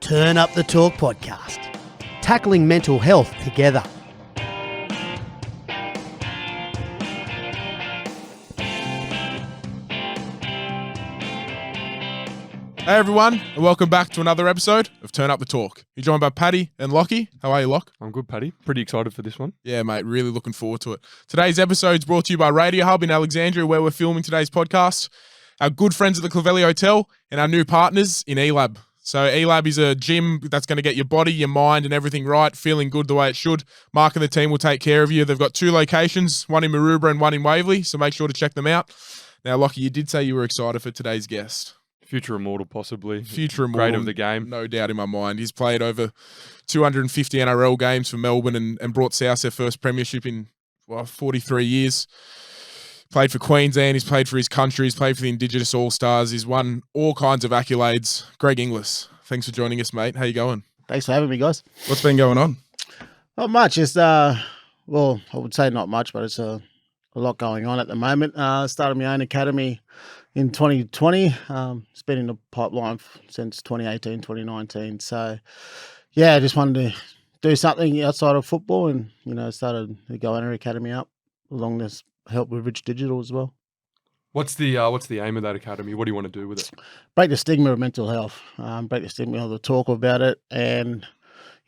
Turn Up the Talk podcast, tackling mental health together. Hey everyone, and welcome back to another episode of Turn Up the Talk. You're joined by Paddy and Lockie. How are you, Lock? I'm good, Paddy. Pretty excited for this one. Yeah, mate, really looking forward to it. Today's episode is brought to you by Radio Hub in Alexandria, where we're filming today's podcast. Our good friends at the Clovelly Hotel and our new partners in Elab. So Elab is a gym that's going to get your body, your mind and everything right, feeling good the way it should. Mark and the team will take care of you. They've got 2 locations, one in Maroubra and one in Waverley, so make sure to check them out. Now, Lockie, you did say you were excited for today's guest. Future immortal, possibly. Future immortal. Great of the game. No doubt in my mind. He's played over 250 NRL games for Melbourne and brought South their first premiership in 43 years. Played for Queensland. He's played for his country. He's played for the Indigenous All-Stars. He's won all kinds of accolades. Greg Inglis, thanks for joining us, mate. How you going? Thanks for having me, guys. What's been going on? Not much. It's, I would say not much, but it's a lot going on at the moment. Started my own academy in 2020. It's been in the pipeline since 2018, 2019. So, yeah, I just wanted to do something outside of football and, started the Goanna Academy up along this help with Rich Digital as well. What's the aim of that academy? What do you want to do with it? Break the stigma of mental health. Break the stigma of the talk about it and,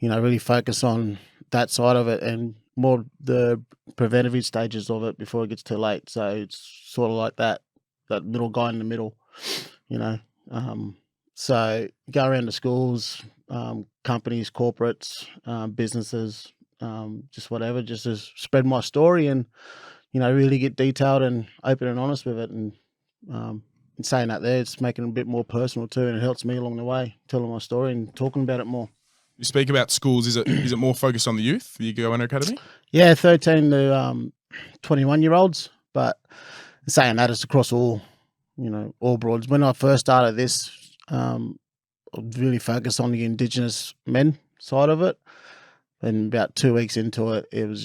really focus on that side of it and more the preventative stages of it before it gets too late. So it's sort of like that middle guy in the middle, So go around to schools, companies, corporates, businesses, just whatever, just to spread my story and, really get detailed and open and honest with it. And in saying that there, it's making it a bit more personal too, and it helps me along the way, telling my story and talking about it more. You speak about schools. Is it more focused on the youth, the Goanna Academy? Yeah, 13 to 21-year-olds. But saying that, it's across all broads. When I first started this, I really focused on the Indigenous men side of it. And about 2 weeks into it, it was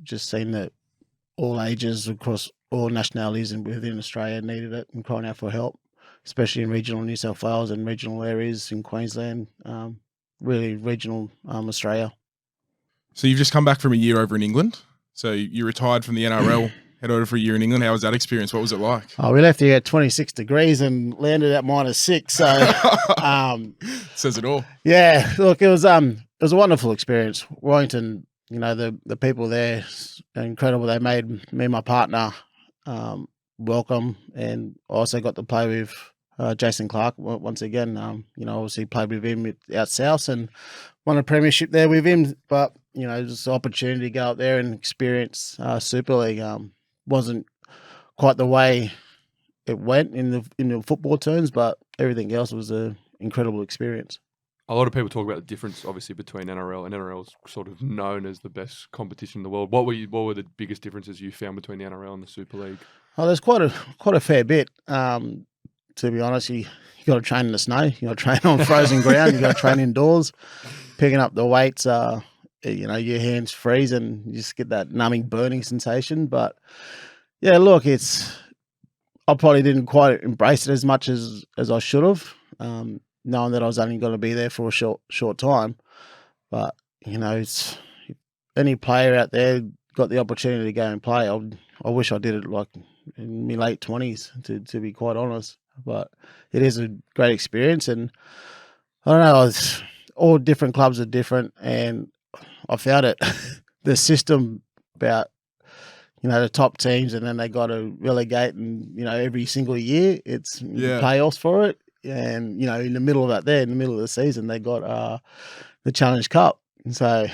just seen that all ages across all nationalities and within Australia needed it and crying out for help, especially in regional New South Wales and regional areas in Queensland, really regional Australia. So you've just come back from a year over in England. So you retired from the NRL, head over for a year in England. How was that experience? What was it like? Oh, we left here at 26 degrees and landed at -6. So says it all. Yeah, look, it was a wonderful experience. Warrington, the people there are incredible. They made me and my partner welcome, and I also got to play with Jason Clark once again. Obviously played with him out south and won a premiership there with him. But just an opportunity to go up there and experience Super League. Wasn't quite the way it went in the football terms, but everything else was an incredible experience. A lot of people talk about the difference, obviously, between NRL and NRL is sort of known as the best competition in the world. What were the biggest differences you found between the NRL and the Super League? Oh, there's quite a fair bit. To be honest, you got to train in the snow. You got to train on frozen ground. You got to train indoors, picking up the weights. Your hands freeze and you just get that numbing, burning sensation. But yeah, look, I probably didn't quite embrace it as much as I should have. Knowing that I was only going to be there for a short time. But, it's any player out there got the opportunity to go and play. I wish I did it like in my late 20s, to be quite honest. But it is a great experience. And I don't know, all different clubs are different. And I found it, the system about, the top teams and then they got to relegate and, every single year it's playoffs for it. And, in the middle of that in the middle of the season, they got the Challenge Cup. And so,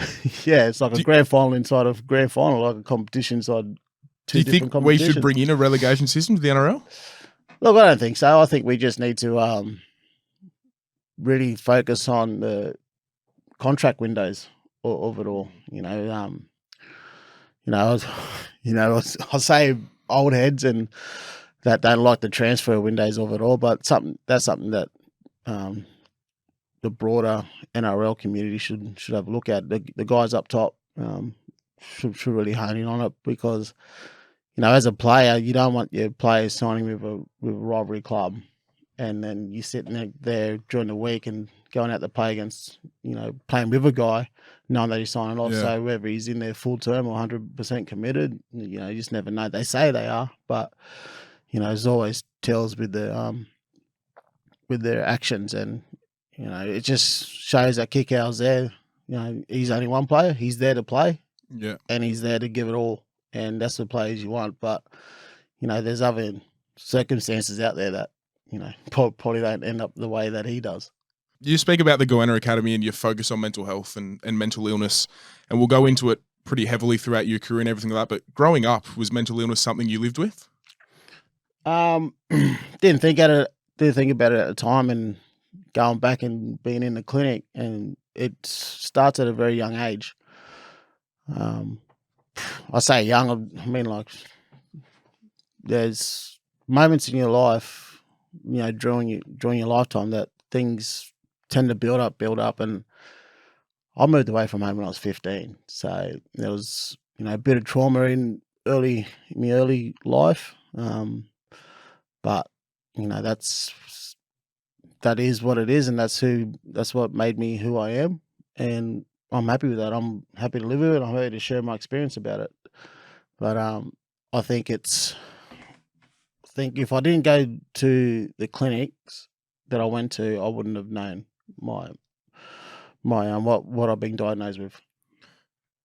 yeah, it's like a grand final inside of grand final, like a competition inside two different competitions. Do you think we should bring in a relegation system to the NRL? Look, I don't think so. I think we just need to really focus on the contract windows of it all. I'll say old heads and that don't like the transfer windows of it all, but that's something that the broader NRL community should have a look at. The guys up top should really hone in on it because, as a player, you don't want your players signing with a rivalry club and then you're sitting there during the week and going out to play against, playing with a guy, knowing that he's signing off. Yeah. So whether he's in there full term or 100% committed, you just never know. They say they are, but there's always tells with their actions, and it just shows that Kikau's there. He's only one player. He's there to play. Yeah. And he's there to give it all, and that's the players you want. But there's other circumstances out there that probably don't end up the way that he does. You speak about the Goanna Academy and your focus on mental health and mental illness, and we'll go into it pretty heavily throughout your career and everything like that. But growing up, was mental illness something you lived with? Didn't think about it at the time, and going back and being in the clinic, and it starts at a very young age. I say young, I mean, like, there's moments in your life, during your lifetime, that things tend to build up, and I moved away from home when I was 15. So there was, a bit of trauma in my early life. But that is what it is, and that's what made me who I am, and I'm happy with that. I'm happy to live with it. I'm happy to share my experience about it. But I think if I didn't go to the clinics that I went to, I wouldn't have known my what I've been diagnosed with.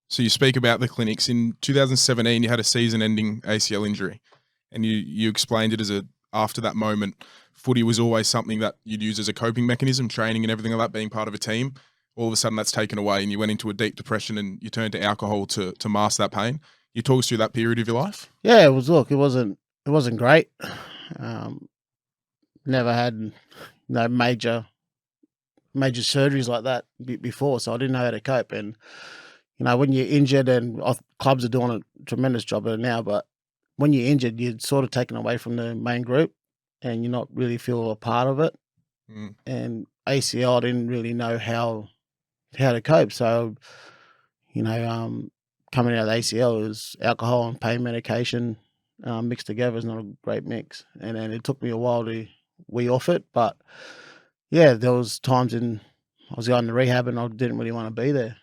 So you speak about the clinics. In 2017, you had a season-ending ACL injury, and you explained it as after that moment, footy was always something that you'd use as a coping mechanism, training and everything like that, being part of a team. All of a sudden that's taken away and you went into a deep depression and you turned to alcohol to mask that pain. You talk us through that period of your life? Yeah, it wasn't great. Never had no major surgeries like that before, so I didn't know how to cope. And when you're injured, and clubs are doing a tremendous job of it now, but when you're injured, you're sort of taken away from the main group, and you're not really feel a part of it. And ACL, I didn't really know how to cope. So, coming out of the ACL, it was alcohol and pain medication mixed together is not a great mix. And then it took me a while to wean off it. But yeah, there was times I was going to rehab and I didn't really want to be there.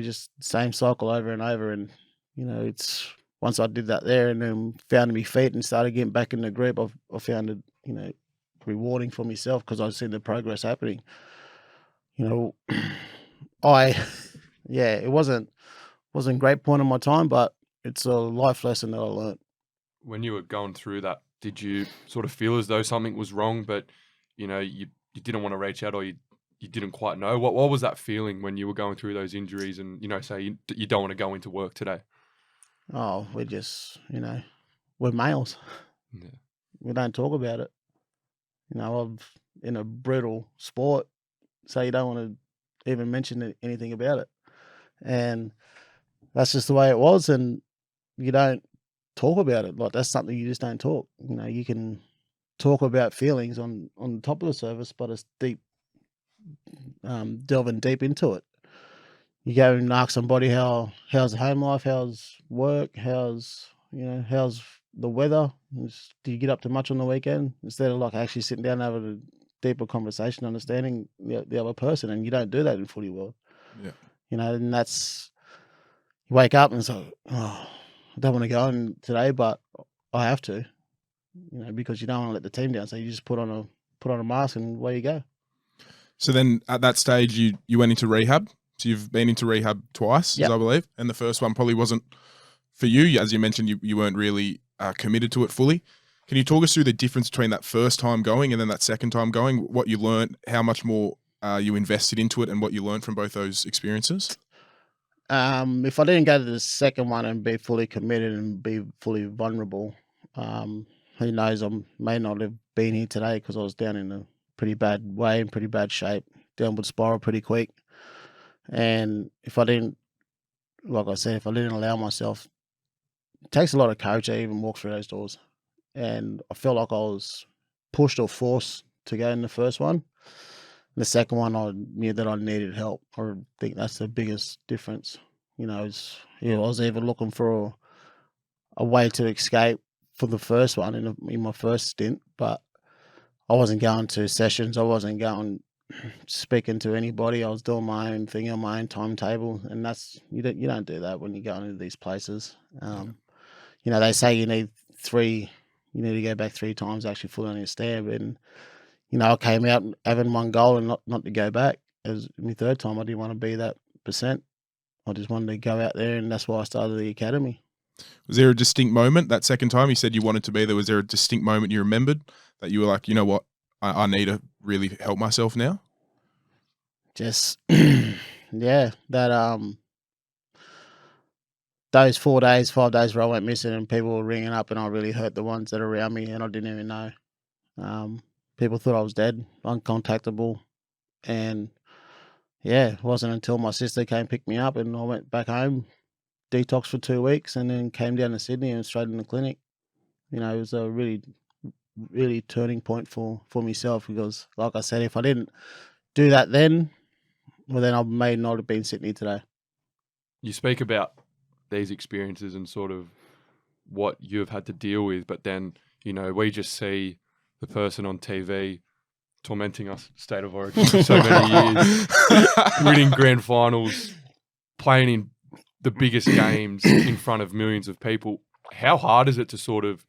Just the same cycle over and over. And it's once I did that there and then found my feet and started getting back in the group, I found it rewarding for myself because I've seen the progress happening. It wasn't a great point in my time, but it's a life lesson that I learned. When you were going through that, did you sort of feel as though something was wrong, but you didn't want to reach out, or you didn't quite know? What was that feeling when you were going through those injuries and say you don't want to go into work today? Oh, we're just we're males. Yeah. We don't talk about it. I'm in a brutal sport, so you don't want to even mention anything about it. And that's just the way it was, and you don't talk about it. Like, that's something you just don't talk. You can talk about feelings on the top of the surface, but it's deep, delving deep into it. You go and ask somebody how's the home life, how's work, how's the weather, do you get up to much on the weekend, instead of like actually sitting down and having a deeper conversation, understanding the other person. And you don't do that in footy world. Yeah. And that's, you wake up and it's like, oh, I don't want to go in today, but I have to, because you don't want to let the team down. So you just put on a mask and away you go. So then at that stage, you went into rehab. So you've been into rehab twice, Yep. as I believe. And the first one probably wasn't for you. As you mentioned, you weren't really committed to it fully. Can you talk us through the difference between that first time going and then that second time going, what you learned, how much more you invested into it, and what you learned from both those experiences? If I didn't go to the second one and be fully committed and be fully vulnerable, who knows, I may not have been here today, because I was down in a pretty bad way, in pretty bad shape, downward spiral pretty quick. And if I didn't allow myself, it takes a lot of courage to even walk through those doors. And I felt like I was pushed or forced to go in the first one. The second one, I knew that I needed help. I think that's the biggest difference. I was even looking for a way to escape for the first one in my first stint, but I wasn't going to sessions. I wasn't going speaking to anybody. I was doing my own thing on my own timetable, and that's you don't do that when you go into these places. They say you need to go back 3 times to actually fully understand. And I came out having one goal and not to go back. It was my 3rd time. I didn't want to be that percent. I just wanted to go out there, and that's why I started the academy. Was there a distinct moment that second time you said you wanted to be there? Was there a distinct moment you remembered that you were like, you know what, I need to really help myself now? Just yeah, that those 4 days, 5 days where I went missing and people were ringing up, and I really hurt the ones that are around me, and I didn't even know. People thought I was dead, uncontactable, and it wasn't until my sister came pick me up and I went back home, detox for 2 weeks, and then came down to Sydney and straight in the clinic. It was a really, really turning point for myself, because, like I said, if I didn't do that then, well, then I may not have been sitting here today. You speak about these experiences and sort of what you've had to deal with, but then, we just see the person on TV tormenting us, State of Origin, for so many years, winning grand finals, playing in the biggest games in front of millions of people. How hard is it to sort of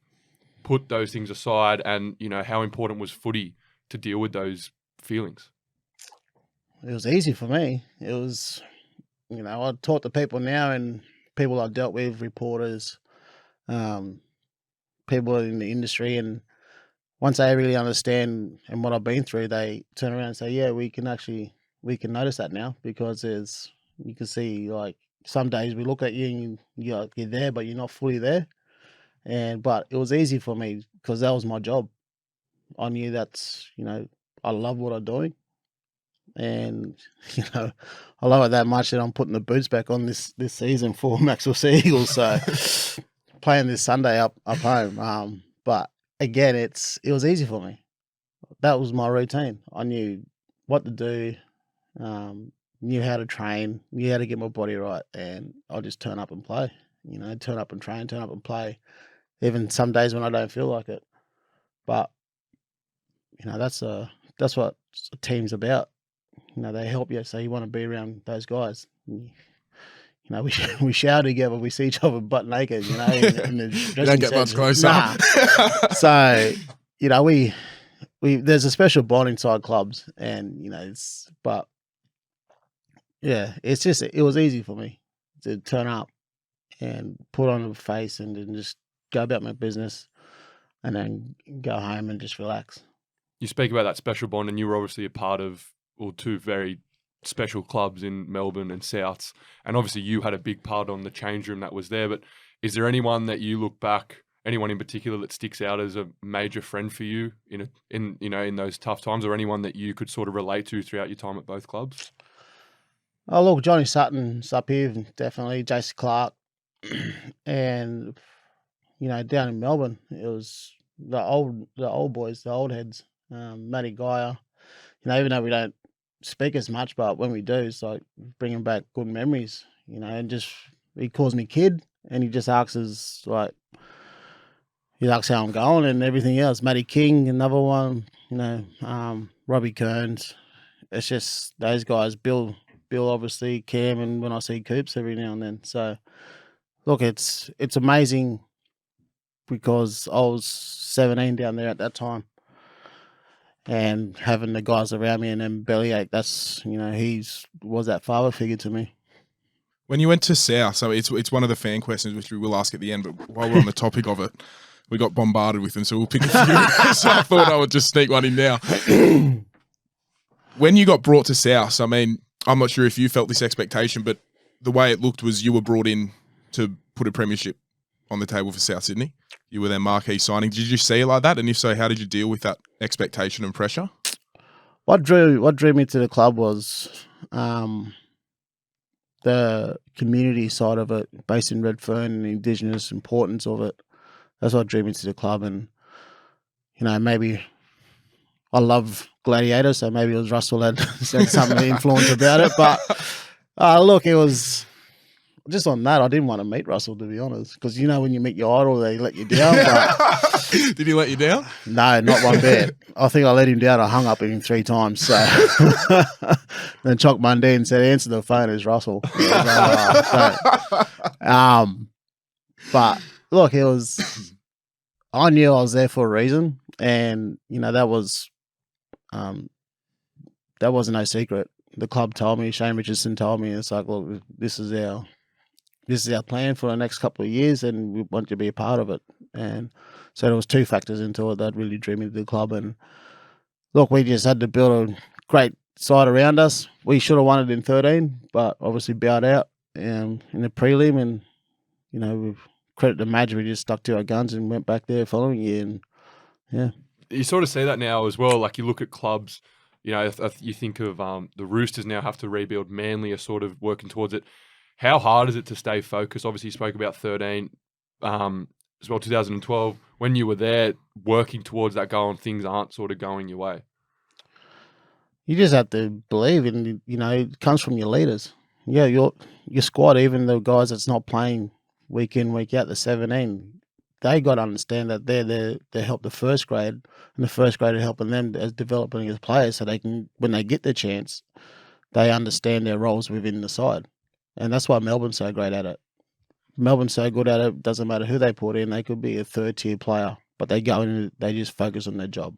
put those things aside, and, how important was footy to deal with those feelings? It was easy for me. It was, I talk to people now, and people I've dealt with, reporters, people in the industry, and once they really understand and what I've been through, they turn around and say, yeah, we can notice that now, because you can see, like, some days we look at you and you're there, but you're not fully there. But it was easy for me because that was my job. I knew that's, I love what I'm doing. And, I love it that much that I'm putting the boots back on this season for Maxwell Sea Eagles. So playing this Sunday up home. But again, it was easy for me. That was my routine. I knew what to do, knew how to train, knew how to get my body right, and I'll just turn up and play. Turn up and train, turn up and play, even some days when I don't feel like it. But that's what a team's about. They help you, so you want to be around those guys. We shower together, we see each other butt naked. In the You don't get much closer. Nah. So we there's a special bond inside clubs, and but yeah, it was easy for me to turn up and put on a face and then just go about my business, and then go home and just relax. You speak about that special bond, and you were obviously a part of 2 very special clubs in Melbourne and Souths, and obviously you had a big part on the change room that was there. But is there anyone that you look back, anyone in particular that sticks out as a major friend for you in those tough times, or anyone that you could sort of relate to throughout your time at both clubs? Oh, look, Johnny Sutton's up here, definitely. Jason Clark, and down in Melbourne, it was the old boys, the old heads. Matty Geyer. Even though we don't speak as much, but when we do, it's like bringing back good memories. And just he calls me kid, and he just asks how I'm going and everything else. Matty King, another one. Robbie Kearns. It's just those guys. Bill, obviously, Cam, and when I see Coops every now and then. So, look, it's amazing, because I was 17 down there at that time, and having the guys around me, and then Bellyache, that's he was that father figure to me. When you went to South, so it's one of the fan questions which we will ask at the end, but while we're on the topic of it, we got bombarded with them, so we'll pick a few. So I thought I would just sneak one in now. When you got brought to South, I mean, I'm not sure if you felt this expectation, but the way it looked was you were brought in to put a premiership on the table for South Sydney. You were their marquee signing. Did you see it like that? And if so, how did you deal with that expectation and pressure? What drew me to the club was the community side of it, based in Redfern, and the Indigenous importance of it. That's what drew me to the club. And maybe I love Gladiator, so maybe it was Russell had something to influence about it. But look, it was just on that, I didn't want to meet Russell, to be honest, because you know when you meet your idol, they let you down. But Did he let you down? no, not one bit. I think I let him down. I hung up with him 3 times. So then Chock Monday and said, "Answer the phone, it's Russell." But look, it was. I knew I was there for a reason, and you know that wasn't no secret. The club told me, Shane Richardson told me, it's like, look, this is our plan for the next couple of years, and we want you to be a part of it. And so there was 2 factors into it that really drew me to the club. And look, we just had to build a great side around us. We should have won it in 13, but obviously bowed out in the prelim. And you know, we've credit to Madge, we just stuck to our guns and went back there following year. And yeah, you sort of see that now as well. Like you look at clubs, you know, if you think of the Roosters now have to rebuild. Manly are sort of working towards it. How hard is it to stay focused? Obviously, you spoke about 13 as well, 2012. When you were there working towards that goal and things aren't sort of going your way. You just have to believe in, you know, it comes from your leaders. Yeah, your squad, even the guys that's not playing week in, week out, the 17, they got to understand that they're there to help the first grade, and the first grade are helping them as developing as players, so they can, when they get the chance, they understand their roles within the side. And that's why Melbourne's so great at it. Melbourne's so good at it, doesn't matter who they put in, they could be a 3rd-tier player, but they go in and they just focus on their job.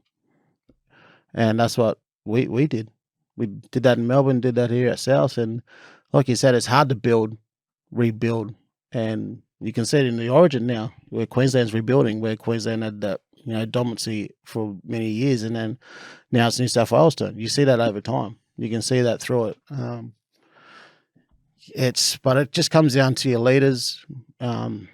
And that's what we did. We did that in Melbourne, did that here at South, and like you said, it's hard to rebuild, and you can see it in the Origin now, where Queensland's rebuilding, where Queensland had that, you know, dominancy for many years, and then now it's New South Wales' turn. You see that over time. You can see that through it. But it just comes down to your leaders and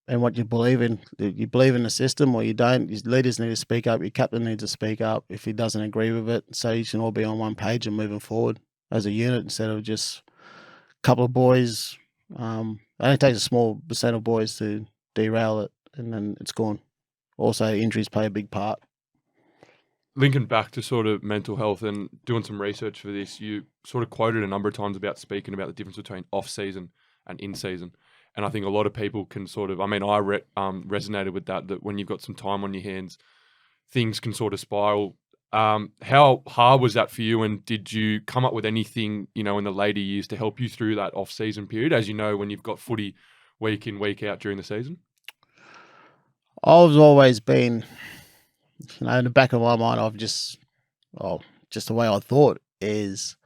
what you believe in. You believe in the system or you don't. Your leaders need to speak up. Your captain needs to speak up if he doesn't agree with it. So you can all be on one page and moving forward as a unit instead of just a couple of boys. It only takes a small percent of boys to derail it, and then it's gone. Also, injuries play a big part. Linking back to sort of mental health and doing some research for this, you sort of quoted a number of times about speaking about the difference between off-season and in-season. And I think a lot of people can sort of, I mean, I resonated with that when you've got some time on your hands, things can sort of spiral. How hard was that for you? And did you come up with anything, you know, in the later years to help you through that off-season period, as you know, when you've got footy week in, week out during the season? I've always been, you know, in the back of my mind, just the way I thought is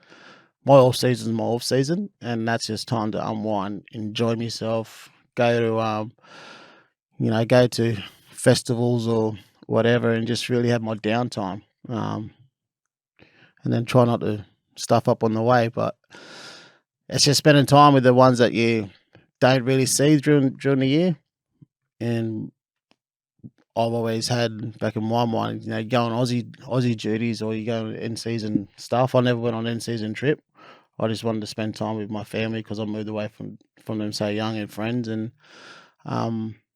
my off season is my off season, and that's just time to unwind, enjoy myself, go to festivals or whatever, and just really have my downtime, and then try not to stuff up on the way. But it's just spending time with the ones that you don't really see during the year, and I've always had back in my mind, you know, going Aussie duties or you go in season stuff. I never went on in season trip. I just wanted to spend time with my family because I moved away from them so young and friends, and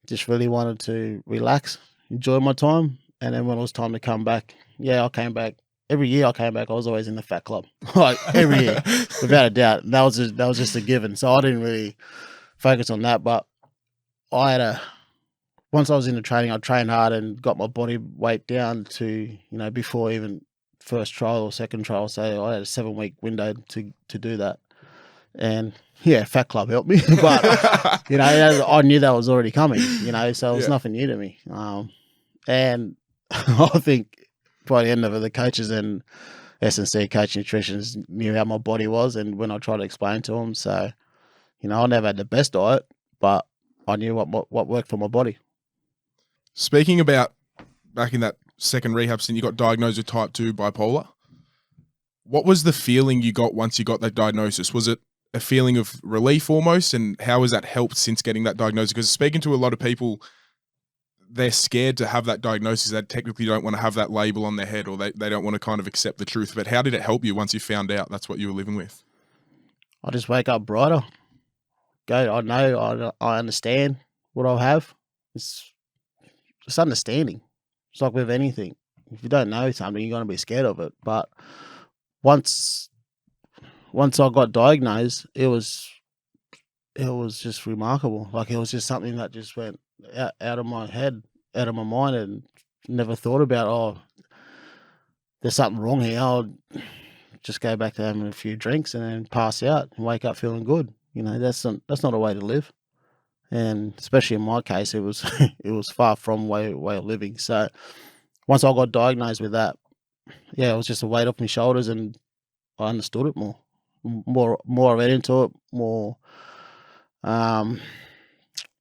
just really wanted to relax, enjoy my time. And then when it was time to come back, I came back. Every year I came back, I was always in the fat club, like every year, without a doubt. And that was just a given. So I didn't really focus on that, but once I was into training, I trained hard and got my body weight down to, you know, before even first trial or second trial. So I had a 7-week window to do that. And yeah, fat club helped me. But, you know, I knew that was already coming, you know, so it was nothing new to me. And I think by the end of it, the coaches and S&C coach nutritionists knew how my body was and when I tried to explain to them. So, you know, I never had the best diet, but I knew what worked for my body. Speaking about back in that second rehab stint, you got diagnosed with type 2 bipolar. What was the feeling you got once you got that diagnosis? Was it a feeling of relief almost? And how has that helped since getting that diagnosis? Because speaking to a lot of people, they're scared to have that diagnosis. They technically don't want to have that label on their head, or they don't want to kind of accept the truth. But how did it help you once you found out that's what you were living with? I just wake up brighter. I know, I understand what I have. It's just understanding. It's like with anything. If you don't know something, you're going to be scared of it. But once I got diagnosed, it was it was just remarkable. Like, it was just something that just went out of my head, out of my mind, and never thought about, oh, there's something wrong here. I'll just go back to having a few drinks and then pass out and wake up feeling good. That's not a way to live. And especially in my case, it was it was far from way of living. So once I got diagnosed with that, yeah, it was just a weight off my shoulders, and I understood it more. More I read into it, more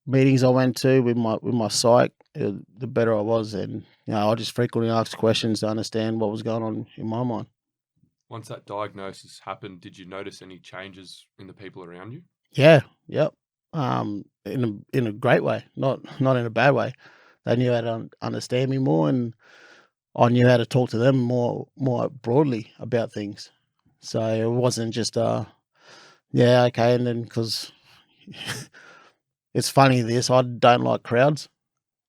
meetings I went to with my psych, the better I was. And I just frequently asked questions to understand what was going on in my mind. Once that diagnosis happened, did you notice any changes in the people around you? Yeah, yep. In a great way, not in a bad way. They knew how to understand me more, and I knew how to talk to them more broadly about things. So it wasn't just yeah, okay, and then because it's funny I don't like crowds.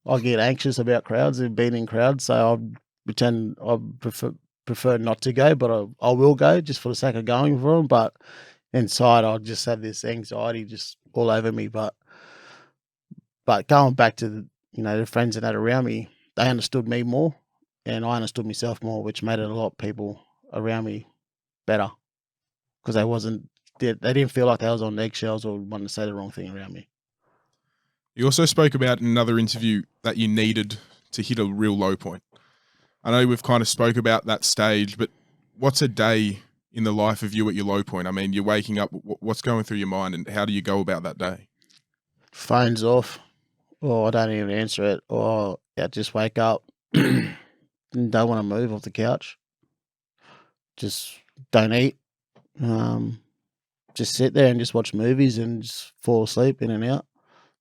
I get anxious about crowds and being in crowds, so I pretend I prefer not to go, but I will go just for the sake of going for them. But inside, I just have this anxiety just all over me. But going back to the friends that had around me, they understood me more, and I understood myself more, which made it a lot of people around me better, because they didn't feel like they was on eggshells or wanted to say the wrong thing around me. You also spoke about in another interview that you needed to hit a real low point. I know we've kind of spoke about that stage, but what's a day in the life of you at your low point? I mean, you're waking up, what's going through your mind, and how do you go about that day? Phone's off, or I don't even answer it, or just wake up and don't want to move off the couch. Just don't eat. Just sit there and just watch movies and just fall asleep in and out.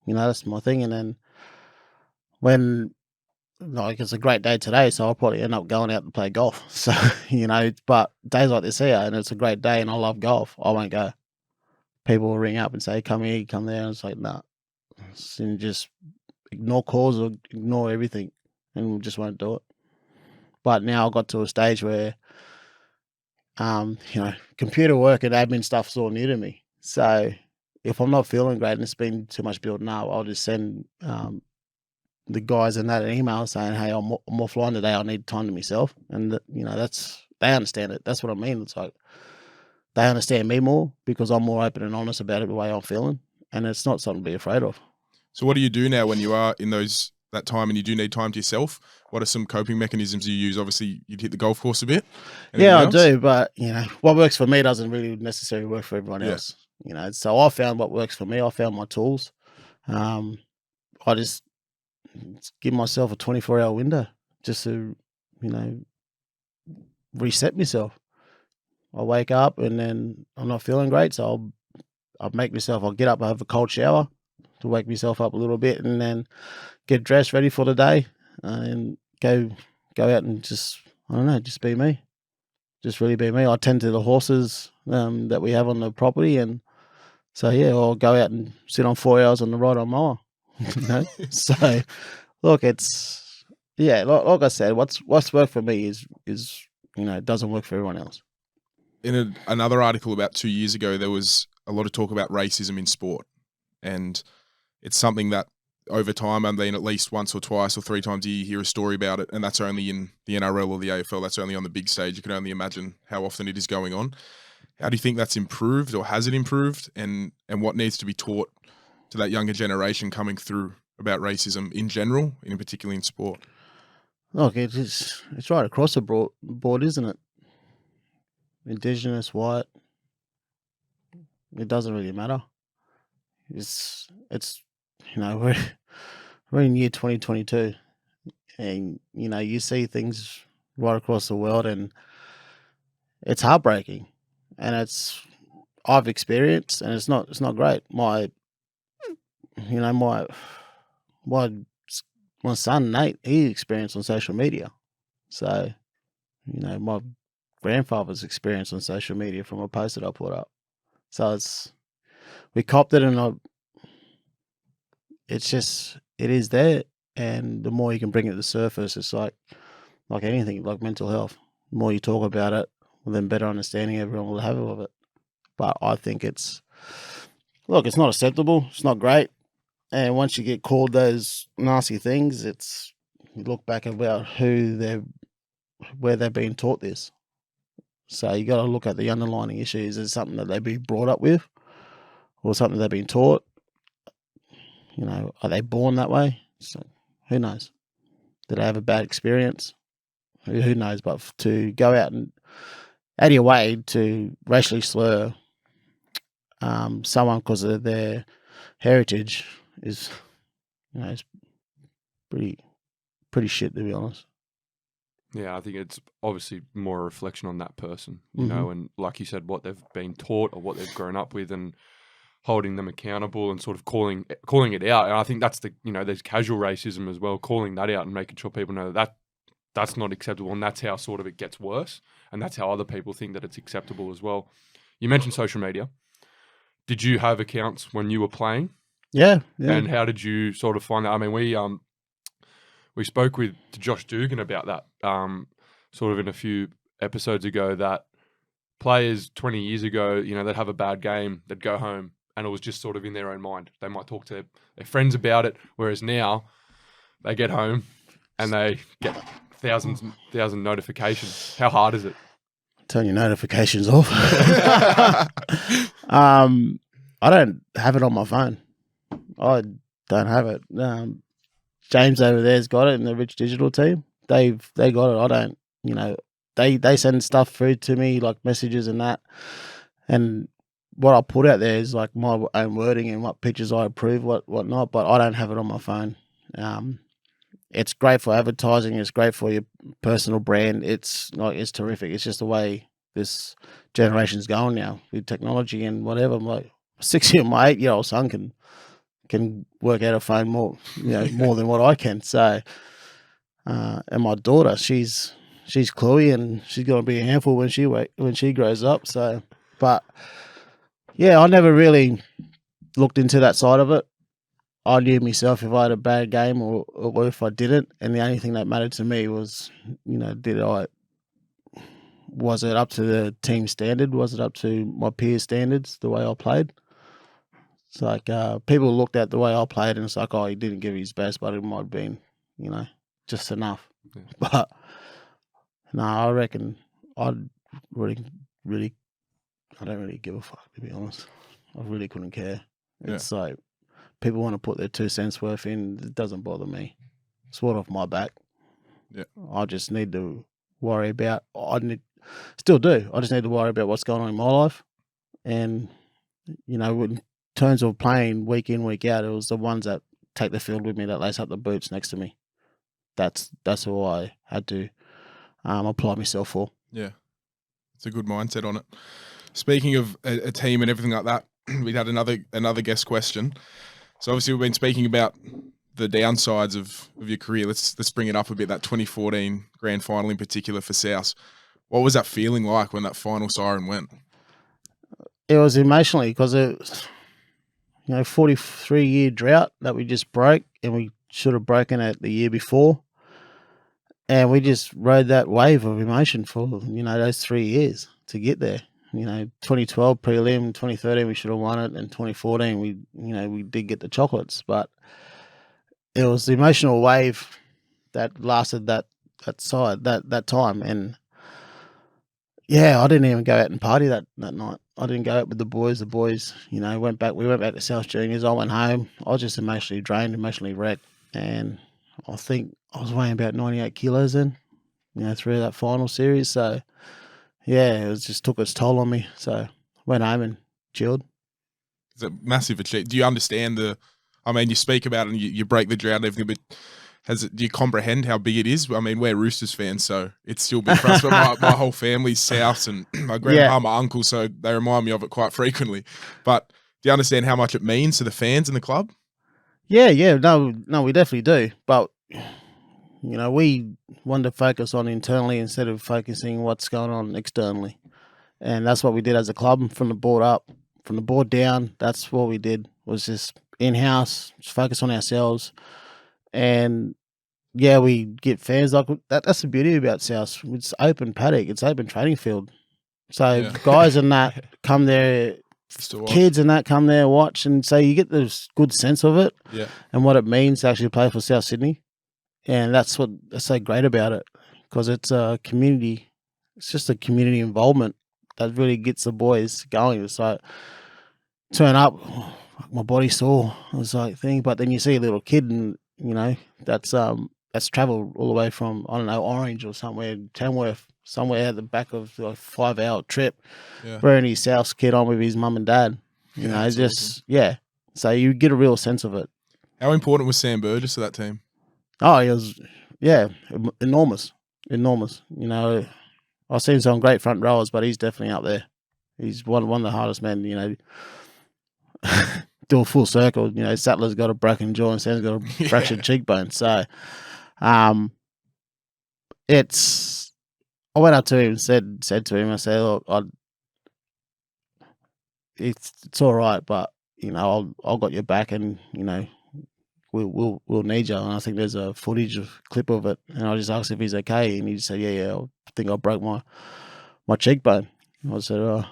That's my thing. And then when, like, it's a great day today, so I'll probably end up going out and play golf. So, but days like this here, and it's a great day and I love golf, I won't go. People will ring up and say, come here, come there. And it's like, nah. And just ignore calls or ignore everything, and we just won't do it. But now I got to a stage where, computer work and admin stuff's all new to me. So if I'm not feeling great and it's been too much building up, I'll just send the guys in that an email saying, hey, I'm offline today. I need time to myself. And they understand it. That's what I mean. It's like they understand me more because I'm more open and honest about it, the way I'm feeling, and it's not something to be afraid of. So what do you do now when you are in that time and you do need time to yourself? What are some coping mechanisms you use? Obviously, you'd hit the golf course a bit. Yeah, I do. But, what works for me doesn't really necessarily work for everyone else. So I found what works for me. I found my tools. I just give myself a 24-hour window just to, reset myself. I wake up and then I'm not feeling great, so I'll get up, I have a cold shower to wake myself up a little bit, and then get dressed, ready for the day, and go out and just be me. Just really be me. I tend to the horses that we have on the property, and so I'll go out and sit on 4 hours on the ride on mower. So look, it's like I said, what's worked for me is it doesn't work for everyone else. In another article about 2 years ago, there was a lot of talk about racism in sport, and it's something that over time, at least once or twice or three times a year, you hear a story about it, and that's only in the NRL or the AFL. That's only on the big stage. You can only imagine how often it is going on. How do you think that's improved, or has it improved, and what needs to be taught to that younger generation coming through about racism in general, and in particular in sport? Look, it's right across the board, isn't it? Indigenous, white, it doesn't really matter. It's we're in year 2022, and you see things right across the world, and it's heartbreaking, and I've experienced, and it's not great. My son Nate, he experienced on social media, so my grandfather's experience on social media from a post that I put up. So we copped it, and it is there, and the more you can bring it to the surface, it's like anything, like mental health. The more you talk about it, well, then better understanding everyone will have of it. But I think it's look, it's not acceptable. It's not great. And once you get called those nasty things, you look back about where they're being taught this. So you got to look at the underlying issues. Is it something that they've been brought up with, or something they've been taught? Are they born that way? So who knows? Did they have a bad experience? Who knows? But to go out of your way to racially slur someone because of their heritage is pretty shit, to be honest. Yeah, I think it's obviously more a reflection on that person, you know, and like you said, what they've been taught or what they've grown up with, and holding them accountable and sort of calling it out. And I think that's there's casual racism as well, calling that out and making sure people know that that's not acceptable, and that's how sort of it gets worse, and that's how other people think that it's acceptable as well. You mentioned social media. Did you have accounts when you were playing? Yeah. And how did you sort of find that? I mean, we spoke to Josh Dugan about that sort of in a few episodes ago, that players 20 years ago, they'd have a bad game, they'd go home, and it was just sort of in their own mind. They might talk to their friends about it, whereas now they get home and they get thousand notifications. How hard is it? Turn your notifications off. I don't have it on my phone. I don't have it. James over there's got it in the Rich Digital team. They got it. I don't. They send stuff through to me, like messages and that. And what I put out there is like my own wording and what pictures I approve, what not. But I don't have it on my phone. It's great for advertising. It's great for your personal brand. It's terrific. It's just the way this generation's going now with technology and whatever. I'm like my 8-year-old son can work out a phone more than what I can. So, and my daughter, she's cluey and she's going to be a handful when she grows up. So, but yeah, I never really looked into that side of it. I knew myself if I had a bad game or if I didn't, and the only thing that mattered to me was, was it up to the team standard? Was it up to my peer standards, the way I played? It's like people looked at the way I played and it's like, oh, he didn't give his best, but it might have been, just enough. Yeah. But no, I reckon I don't really give a fuck, to be honest. I really couldn't care. It's like people want to put their 2 cents worth in. It doesn't bother me. It's what off my back. Yeah, I just need to worry about. Still do. I just need to worry about what's going on in my life, and in terms of playing week in, week out, it was the ones that take the field with me, that lace up the boots next to me. That's who I had to apply myself for. Yeah, it's a good mindset on it. Speaking of a team and everything like that, we had another guest question. So obviously we've been speaking about the downsides of your career. Let's bring it up a bit. That 2014 grand final in particular for South. What was that feeling like when that final siren went? It was emotionally because it was, 43-year drought that we just broke, and we should have broken it the year before. And we just rode that wave of emotion for, those 3 years to get there. 2012 prelim, 2013 we should have won it, and 2014 we did get the chocolates. But it was the emotional wave that lasted that time. And yeah, I didn't even go out and party that night. I didn't go out with the boys. The boys, we went back to South Juniors. I went home. I was just emotionally drained, emotionally wrecked. And I think I was weighing about 98 kilos then, through that final series. So yeah, it just took its toll on me. So went home and chilled. It's a massive achievement. Do you understand you speak about it and you break the drought and everything, but do you comprehend how big it is? I mean, we're Roosters fans, so it's still big for us, but my whole family's South, and my grandpa, my uncle, so they remind me of it quite frequently. But do you understand how much it means to the fans and the club? Yeah. No, we definitely do. But we want to focus on internally instead of focusing what's going on externally. And that's what we did as a club from the board up. From the board down, that's what we did, was just in-house, just focus on ourselves. And, yeah, we get fans like that. That's the beauty about South. It's open paddock. It's open training field. So guys in that come there Still watch. kids and that come there, watch, and so you get this good sense of it Yeah. and what it means to actually play for South Sydney. And that's so great about it, because it's a community. It's just a community involvement that really gets the boys going. It's like, turn up, my body's sore. It was like thing, but then you see a little kid, and that's travelled all the way from, I don't know, Orange or somewhere, Tamworth, somewhere at the back of a 5-hour trip, Yeah. bringing his South kid on with his mum and dad. that's awesome. So you get a real sense of it. How important was Sam Burgess to that team? Oh, he was, enormous. I've seen some great front rowers, but he's definitely up there. He's one of the hardest men, do a full circle. Sattler's got a broken jaw and Sam's got a fractured cheekbone. So, I went up to him and said to him, I said, look, it's all right, but I've got your back, and we'll need you. And I think there's a clip of it, and I just asked if he's okay, and he just said, yeah, I think I broke my cheekbone. I said, oh,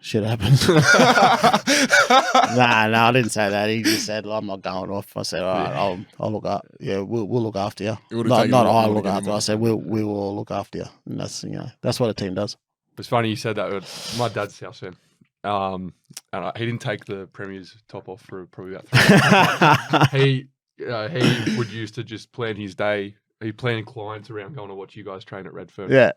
shit happens. No, I didn't say that. He just said, I'm not going off. I said, all right, I'll look up. Yeah, we'll look after you. Not I'll look after you. I said, we will all look after you. And that's what a team does. It's funny you said that. My dad's South fan. And he didn't take the Premier's top off for probably about 3 months. He would used to just plan his day. He'd plan clients around going to watch you guys train at Redfern. Yeah.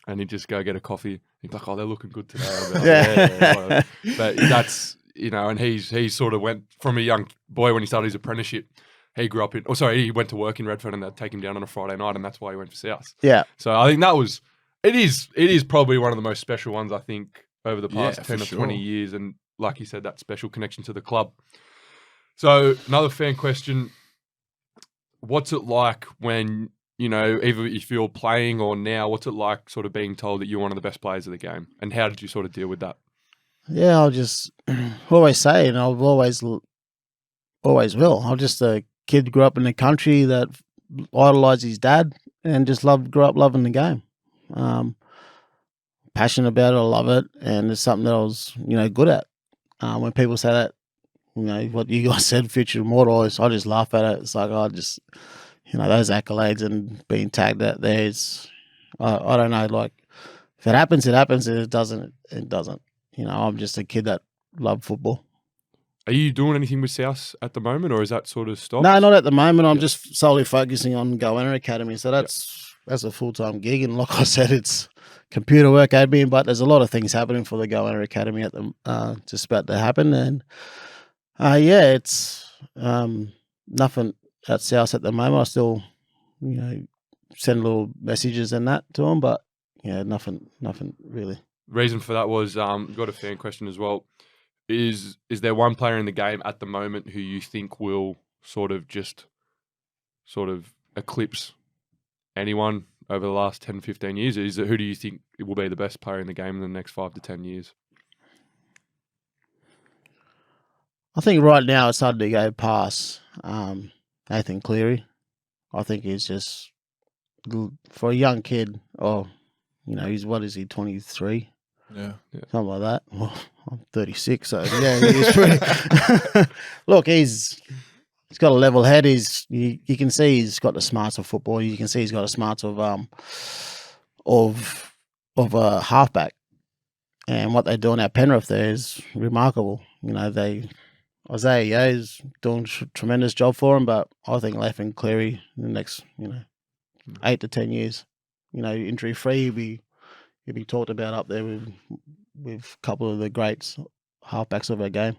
And he'd just go get a coffee. He'd be like, oh, they're looking good today. Like, Yeah. But that's, and he sort of went from a young boy when he started his apprenticeship. He grew up he went to work in Redfern, and they'd take him down on a Friday night, and that's why he went for South. Yeah. So I think it is probably one of the most special ones, I think, over the past 10 or 20 years. And like you said, that special connection to the club. So another fan question, what's it like when, either if you're playing or now, what's it like sort of being told that you're one of the best players of the game? And how did you sort of deal with that? Yeah, I'll just always say, and I've always will. I'm just a kid who grew up in the country that idolised his dad and just grew up loving the game. Passionate about it, I love it, and it's something that I was, good at. When people say that, what you guys said, future immortal, I just laugh at it. It's like, those accolades and being tagged out there is, I don't know, like, if it happens, it happens. If it doesn't, it doesn't. I'm just a kid that loved football. Are you doing anything with South at the moment, or is that sort of stopped? No, not at the moment. I'm just solely focusing on Goanna Academy. So that's a full-time gig. And like I said, it's computer work, admin, but there's a lot of things happening for the Goanna Academy at the just about to happen. And it's nothing at South at the moment. I still, send little messages and that to them, but nothing really. Reason for that was got a fan question as well. Is there one player in the game at the moment who you think will sort of eclipse anyone over the last 10, 15 years? Who do you think will be the best player in the game in the next 5 to 10 years? I think right now it's hard to go past Nathan Cleary. I think he's just, for a young kid, he's, what is he, 23? Yeah. Something like that. Well, I'm 36, so yeah, he's pretty. Look, he's got a level head. You can see he's got the smarts of football. You can see he's got the smarts of a halfback. And what they're doing at Penrith there is remarkable. Isaiah Yeo's doing a tremendous job for him, but I think Nathan Cleary in the next 8 to 10 years, injury free, he'll be talked about up there with a couple of the greats halfbacks of our game.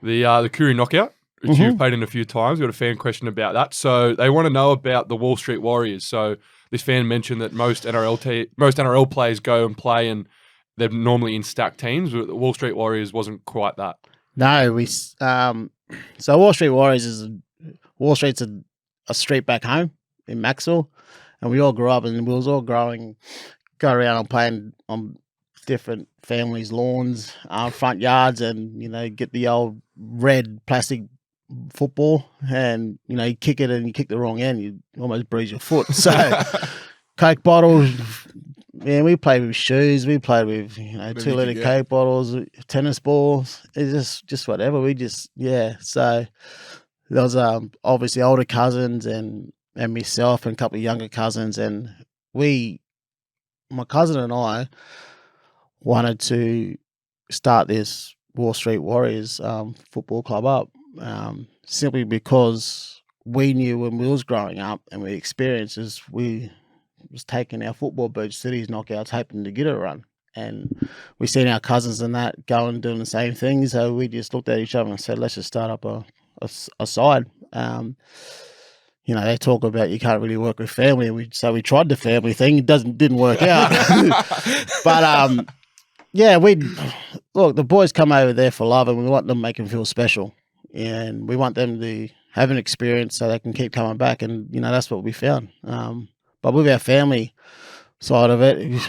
The Koori knockout, which you've played in a few times. We've got a fan question about that. So they want to know about the Wall Street Warriors. So this fan mentioned that most NRL players go and play, and they're normally in stacked teams. But the Wall Street Warriors wasn't quite that. No, so Wall Street Warriors Wall Street's a street back home in Maxwell, and we all grew up, and we was all go around and playing on different families' lawns, front yards, and get the old red plastic football, and you kick it and you kick the wrong end, you almost bruise your foot. So Coke bottles, Yeah, we played with shoes. We played with Whatever 2 you liter could get. Coke bottles, tennis balls. It's just whatever. We just So there was obviously older cousins and myself and a couple of younger cousins, and my cousin and I wanted to start this Wall Street Warriors football club up, simply because we knew when we was growing up and we experienced is we was taking our football boots to these knockouts hoping to get a run. And we seen our cousins and that going doing the same thing. So we just looked at each other and said, let's just start up a side. They talk about you can't really work with family. So we tried the family thing. It didn't work out. But look, the boys come over there for love, and we want them to make them feel special. And we want them to have an experience so they can keep coming back. And, that's what we found. But with our family side of it,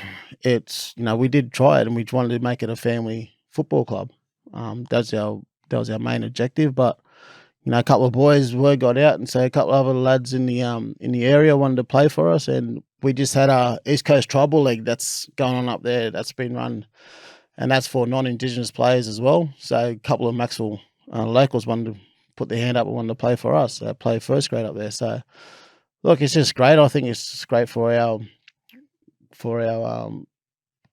it's, we did try it, and we wanted to make it a family football club. That was our main objective. But, a couple of boys word got out, and so a couple of other lads in the area wanted to play for us. And we just had our East Coast Tribal League that's going on up there. That's been run, and that's for non-Indigenous players as well. So a couple of Maxwell locals wanted to put their hand up and wanted to play for us. They play first grade up there. So, look, it's just great. I think it's just great for our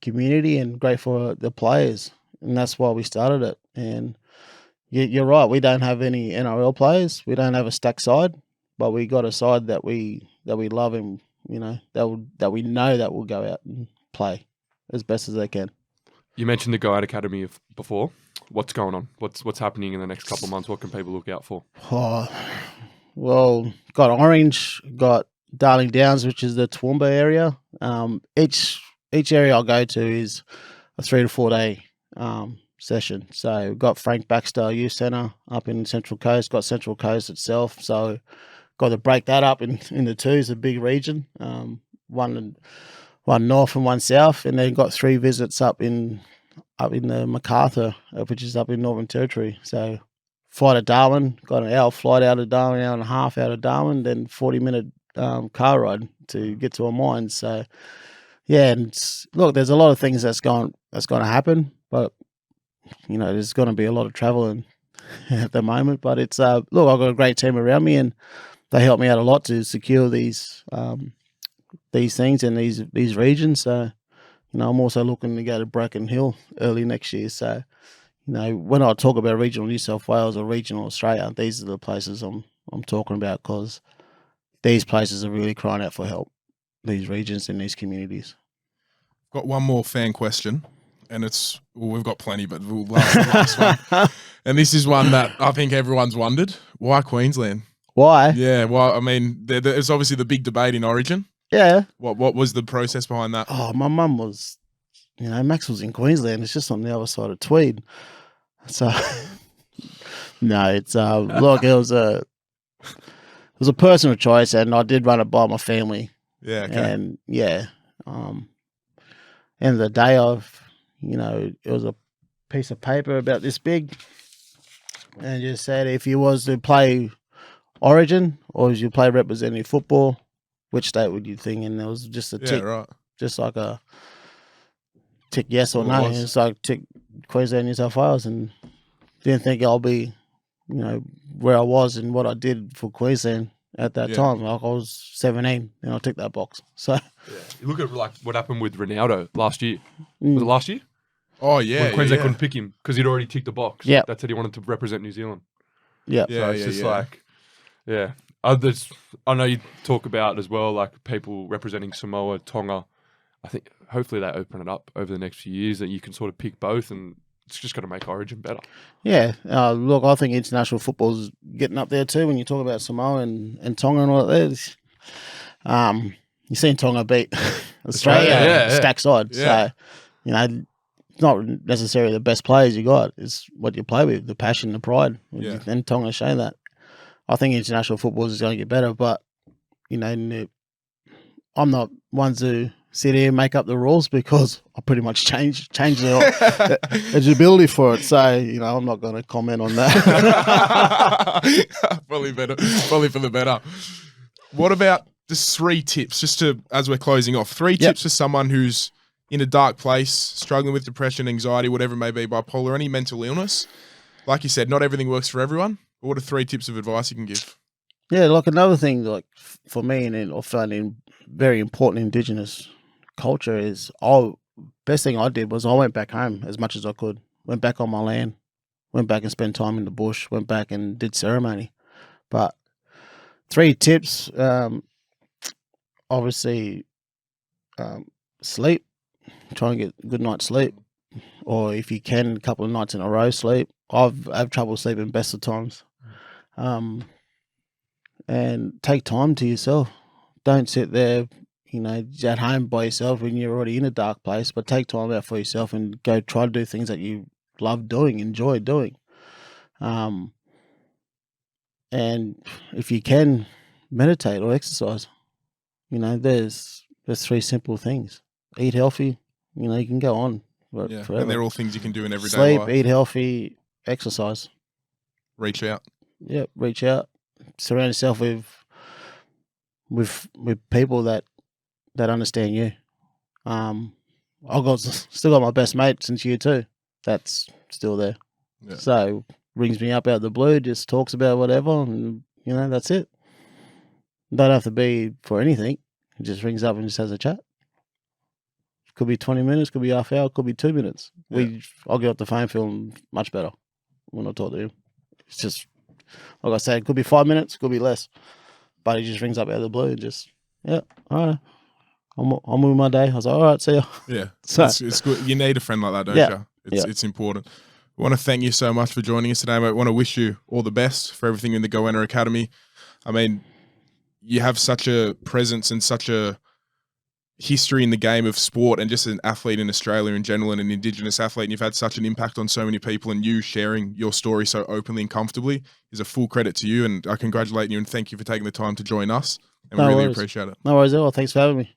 community and great for the players, and that's why we started it. And you're right, we don't have any NRL players. We don't have a stacked side, but we got a side that we love, and that we know that will go out and play as best as they can. You mentioned the Goanna Academy before. What's going on? What's happening in the next couple of months? What can people look out for? Oh, well, got Orange, got Darling Downs, which is the Toowoomba area. Each area I'll go to is a 3 to 4 day session. So we've got Frank Baxter Youth Centre up in Central Coast, got Central Coast itself. So got to break that up into two. It's a big region, one north and one south, and then got 3 visits up in the MacArthur, which is up in Northern Territory. So fly to Darwin, got an hour flight out of Darwin, hour and a half out of Darwin, then 40-minute car ride to get to a mine. So yeah, and look, there's a lot of things that's going to happen, but there's going to be a lot of traveling at the moment. But it's look, I've got a great team around me, and they help me out a lot to secure these things in these regions. So I'm also looking to go to Bracken Hill early next year. So when I talk about regional New South Wales or regional Australia, these are the places I'm talking about, because these places are really crying out for help, these regions and these communities. Got one more fan question, and we've got plenty, but we'll last one. And this is one that I think everyone's wondered. Why Queensland? Why? Yeah, well, I mean, there's obviously the big debate in Origin. Yeah. What was the process behind that? Oh, my mum was, Max was in Queensland. It's just on the other side of Tweed. So, no, it's look, it was a personal choice, and I did run it by my family. Yeah, okay. And end of the day, it was a piece of paper about this big, and just said if you was to play Origin or as you play representative football, which state would you think? And there was just a tick, right. Just like a tick yes or no. It's like tick Queensland, New South Wales, and didn't think I'll be, where I was and what I did for Queensland at that time. Like I was 17 and I ticked that box. So you look at what happened with Ronaldo last year. Was it last year? Oh yeah, when Queensland couldn't pick him because he'd already ticked the box. Yeah, that said he wanted to represent New Zealand. Yeah, so it's just like, I know you talk about as well, like people representing Samoa, Tonga. I think hopefully they open it up over the next few years that you can sort of pick both, and it's just going to make Origin better. Yeah. Look, I think international football's getting up there too when you talk about Samoa and Tonga and all that. You've seen Tonga beat Australia, stacked side. Yeah. So, it's not necessarily the best players you got. It's what you play with, the passion, the pride. Yeah. And Tonga's shown that. I think international football is going to get better, but, I'm not one to sit here and make up the rules because I pretty much changed the eligibility for it. So, I'm not going to comment on that. Probably for the better. What about just 3 tips, just as we're closing off, 3 tips for someone who's in a dark place, struggling with depression, anxiety, whatever it may be, bipolar, any mental illness, like you said, not everything works for everyone. What are 3 tips of advice you can give? Yeah, like another thing, like for me, and I found in very important Indigenous culture is, best thing I did was I went back home as much as I could. Went back on my land, went back and spent time in the bush, went back and did ceremony. But 3 tips, obviously, sleep. Try and get a good night's sleep, or if you can, a couple of nights in a row sleep. I have trouble sleeping best of times. And take time to yourself. Don't sit there, at home by yourself when you're already in a dark place, but take time out for yourself and go try to do things that you love doing, enjoy doing. And if you can, meditate or exercise. There's 3 simple things. Eat healthy. You can go on forever. And they're all things you can do in everyday Sleep, life. eat healthy, exercise. Reach out. Yep, reach out. Surround yourself with people that understand you. Still got my best mate since year 2. That's still there. Yeah. So rings me up out of the blue, just talks about whatever, and that's it. Don't have to be for anything. He just rings up and just has a chat. Could be 20 minutes, could be half hour, could be 2 minutes. Yeah. I'll get off the phone feeling much better when I talk to him. It's just, like I said, it could be 5 minutes, could be less. But he just rings up out of the blue and just, all right, I'm with my day. I was like, all right, see ya. Yeah, So, it's good. You need a friend like that, don't Yeah. you? It's important. I want to thank you so much for joining us today, mate. I want to wish you all the best for everything in the Goanna Academy. I mean, you have such a presence and such a history in the game of sport and just an athlete in Australia in general and an Indigenous athlete, and you've had such an impact on so many people, and you sharing your story so openly and comfortably is a full credit to you, and I congratulate you and thank you for taking the time to join us, and No we really worries. appreciate it. No worries at all. Thanks for having me.